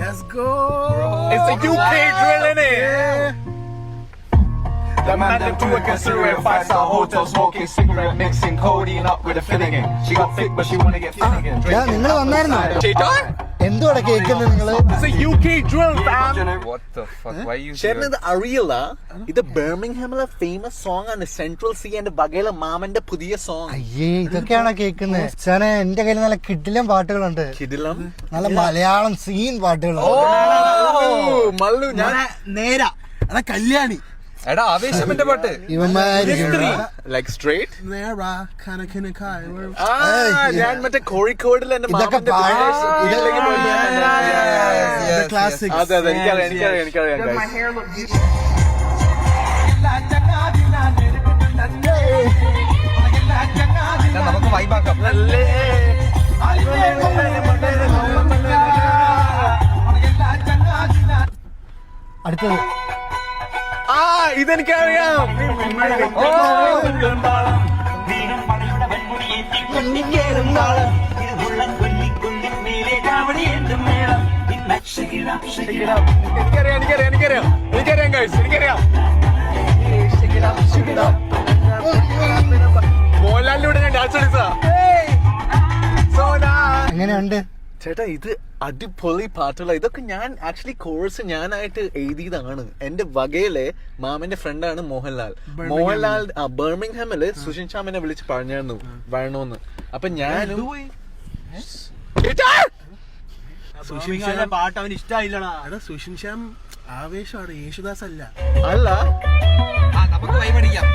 Let's go. It's a UK drill, innit? The man them two can cigarette, 5-star hotel, smoking cigarette, mixing codeine up with a Finnegan. She got thick, but she wanna get Finnegan. നിങ്ങൾ വന്നായിരുന്നോ? എന്തുവാടെ കേൾക്കുന്നത് നിങ്ങള്? It's a UK drill, fam. What the fuck? Why you? ചേട്ടന് ഇത് അറിയില്ല? ഇത് ബർമിംഗ്ഹാമിലെ famous song ആണ്. Central C and Baghela മാമന്റെ പുതിയ സോങ്. അയ്യേ ഇതൊക്കെയാണോ കേൾക്കുന്നത്? ചേനെ എന്റെ കയ്യിൽ നല്ല കിടിലം പാട്ടുകളുണ്ട്. കിടിലം നല്ല മലയാളം സീൻ പാട്ടുകളുണ്ട്. മല്ലു ഞാൻ നേരാ അതാ കല്യാണി. എടാ ആവേശമിന്റെ പാട്ട്. ഇവന്മാര് ലൈക് സ്ട്രേറ്റ് നേരാ കനക്കിനക്കായ. ഞാൻ മറ്റേ കോഴിക്കോടിൽ എന്റെ ഇതൊക്കെ ക്ലാസിക്. അതെ അതെ എനിക്കറിയാം നമുക്ക് വൈബാക്കാം. അടുത്തത് ഇതെനിക്കറിയാം. എനിക്കറിയാം ഗൈസ്, എനിക്കറിയാം. മോഹൻലാലിലൂടെ ഞാൻ ഡാൻസ് കളിച്ചാ. എങ്ങനെയുണ്ട് ചേട്ടാ? ഇത് അടിപൊളി പാട്ടുള്ള. ഇതൊക്കെ ഞാൻ ആക്ച്വലി കോഴ്സ് ഞാനായിട്ട് എഴുതിയതാണ്. എന്റെ വകയിലെ മാമന്റെ ഫ്രണ്ടാണ് മോഹൻലാൽ. ബർമിംഗ്ഹാമില് സുഷിൻ ശ്യാമിനെ വിളിച്ച് പറഞ്ഞായിരുന്നു വരണോന്ന്. അപ്പൊ ഞാനും പാട്ട് അവന് ഇഷ്ടമായില്ലടാ. സുഷിൻ ശ്യാം ആവേശമാണ്, യേശുദാസ് അല്ല. അല്ല നമുക്ക് വൈബടിക്കാം.